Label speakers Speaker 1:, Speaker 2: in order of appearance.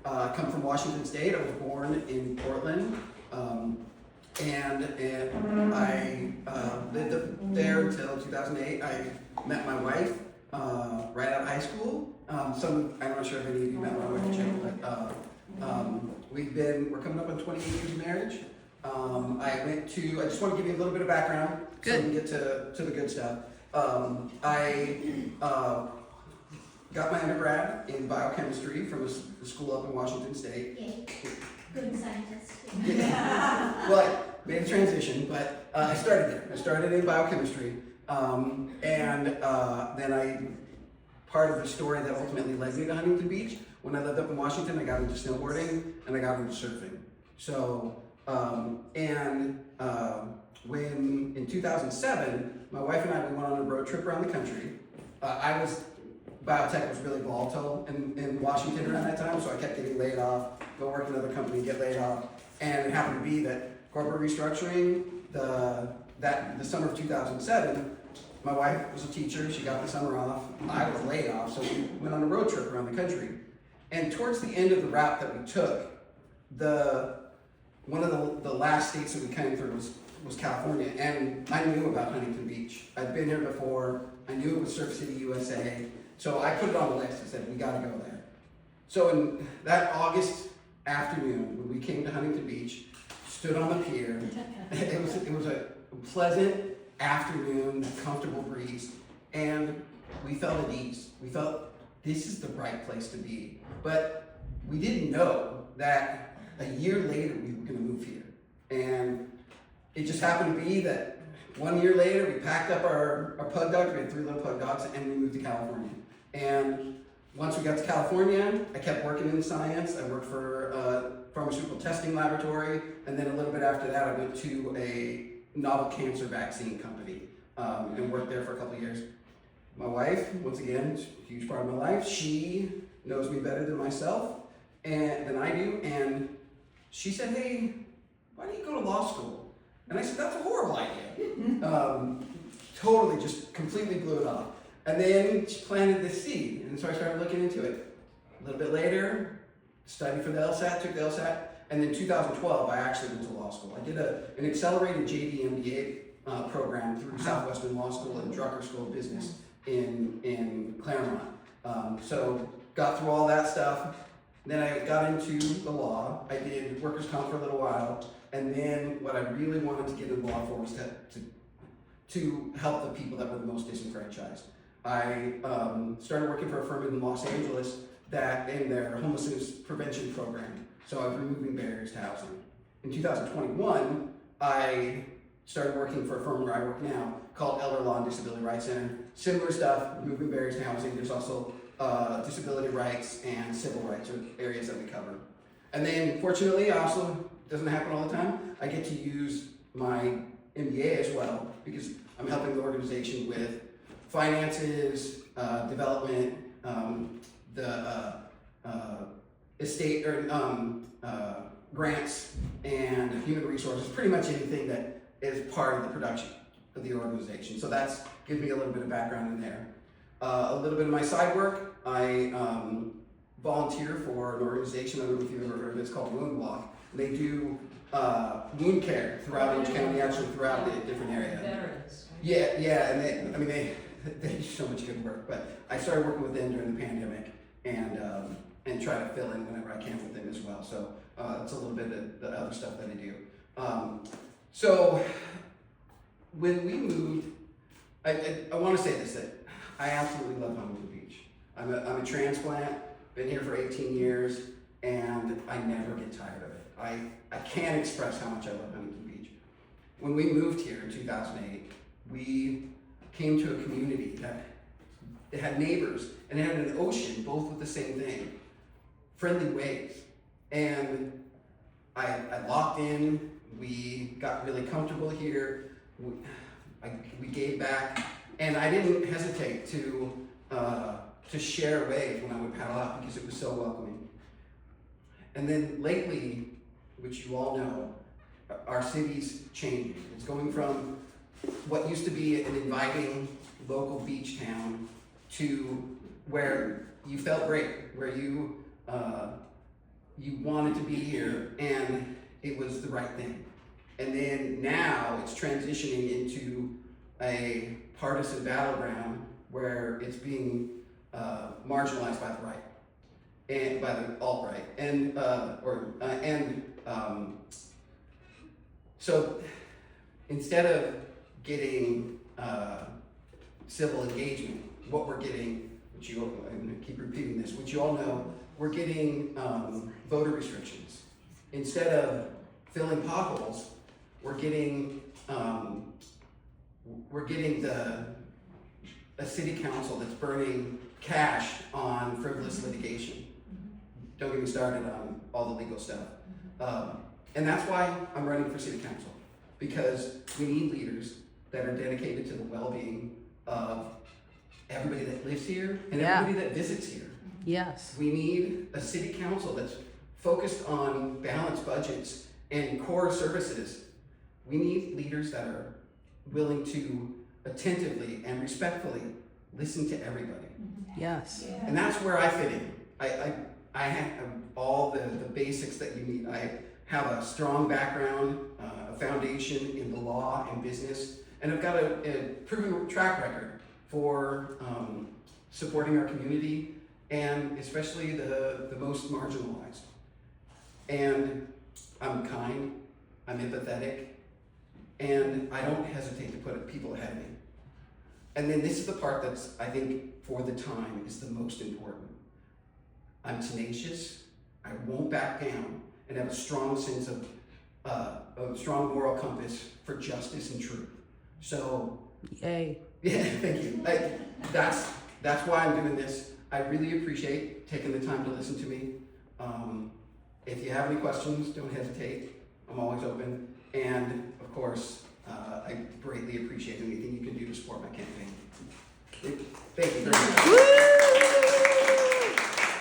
Speaker 1: come from Washington State. I was born in Portland, and I lived up there until 2008. I met my wife right out of high school. I'm not sure if any of you met my wife, Jim, but we're coming up on 28 years of marriage. I just want to give you a little bit of background so we can get to the good stuff. I got my undergrad in biochemistry from a school up in Washington State.
Speaker 2: Yay. Good scientist.
Speaker 1: Well, I made a transition, but I started there. I started in biochemistry, then part of the story that ultimately led me to Huntington Beach. When I lived up in Washington, I got into snowboarding and I got into surfing. So, when in 2007, my wife and I, we went on a road trip around the country. Biotech was really volatile in Washington around that time, so I kept getting laid off, go work in another company, get laid off. And it happened to be that corporate restructuring, the summer of 2007, my wife was a teacher, she got the summer off, I was laid off, so we went on a road trip around the country. And towards the end of the route that we took, one of the last states that we came through was California, and I knew about Huntington Beach. I'd been here before, I knew it was Surf City, USA, so I put it on the list. I said, we gotta go there. So in that August afternoon, when we came to Huntington Beach, stood on the pier, it was a pleasant afternoon, comfortable breeze, and we felt at ease. We felt this is the right place to be. But we didn't know that a year later we were gonna move here. And it just happened to be that 1 year later we packed up our pug dogs, we had 3 little pug dogs, and we moved to California. And once we got to California, I kept working in science. I worked for a pharmaceutical testing laboratory, and then a little bit after that I went to a novel cancer vaccine company and worked there for a couple of years. My wife, once again, is a huge part of my life. She knows me better than myself than I do, and she said, hey, why don't you go to law school? And I said, that's a horrible idea. Totally, just completely blew it off. And then she planted this seed, and so I started looking into it. A little bit later, studied for the LSAT, took the LSAT, and then 2012, I actually went to law school. I did an accelerated JD MBA program through Southwestern Law School and Drucker School of Business in Claremont. So got through all that stuff. Then I got into the law. I did workers' comp for a little while, and then what I really wanted to get into law for was to help the people that were the most disenfranchised. I started working for a firm in Los Angeles that in their homelessness prevention program. So I was removing barriers to housing. In 2021, I started working for a firm where I work now called Elder Law and Disability Rights Center. Similar stuff, removing barriers to housing. There's also disability rights and civil rights are areas that we cover. And then fortunately, also, doesn't happen all the time, I get to use my MBA as well because I'm helping the organization with finances, development, the estate or grants and human resources, pretty much anything that is part of the production of the organization. So that's gives me a little bit of background in there. A little bit of my side work, I volunteer for an organization, I don't know if you've ever heard of it, it's called Wound Walk. They do wound care throughout Orange County, actually throughout the different area.
Speaker 3: Veterans.
Speaker 1: Yeah, and they do so much good work. But I started working with them during the pandemic and try to fill in whenever I can with them as well. So it's a little bit of the other stuff that I do. So when we moved, I want to say this, that I absolutely love Huntington Beach. I'm a transplant, been here for 18 years, and I never get tired of it. I can't express how much I love Huntington Beach. When we moved here in 2008, we came to a community that it had neighbors and it had an ocean, both with the same thing, friendly waves. And I locked in, we got really comfortable here, we gave back, and I didn't hesitate to share waves when I would paddle out because it was so welcoming. And then lately, which you all know, our city's changing. It's going from what used to be an inviting local beach town to where you felt great, where you you wanted to be here, and it was the right thing. And then now it's transitioning into a partisan battleground where it's being marginalized by the right and by the alt-right, and so instead of getting civil engagement, what we're getting, which I'm going to keep repeating this, which you all know, we're getting voter restrictions. Instead of filling potholes, we're getting a city council that's burning cash on frivolous litigation. Don't get me started on all the legal stuff. And that's why I'm running for city council, because we need leaders that are dedicated to the well-being of everybody that lives here and everybody that visits here.
Speaker 3: Yes.
Speaker 1: We need a city council that's focused on balanced budgets and core services. We need leaders that are willing to attentively and respectfully listen to everybody.
Speaker 3: Yes.
Speaker 1: And that's where I fit in. I have all the basics that you need. I have a strong background, a foundation in the law and business, and I've got a proven track record for supporting our community, and especially the most marginalized. And I'm kind, I'm empathetic, and I don't hesitate to put people ahead of me. And then this is the part that's, I think, for the time, is the most important. I'm tenacious, I won't back down, and have a strong sense of, a strong moral compass for justice and truth. So,
Speaker 3: Yay.
Speaker 1: yeah, thank you. That's why I'm doing this. I really appreciate taking the time to listen to me. If you have any questions, don't hesitate. I'm always open. And of course, I greatly appreciate anything you can do to support my campaign. Thank you very much.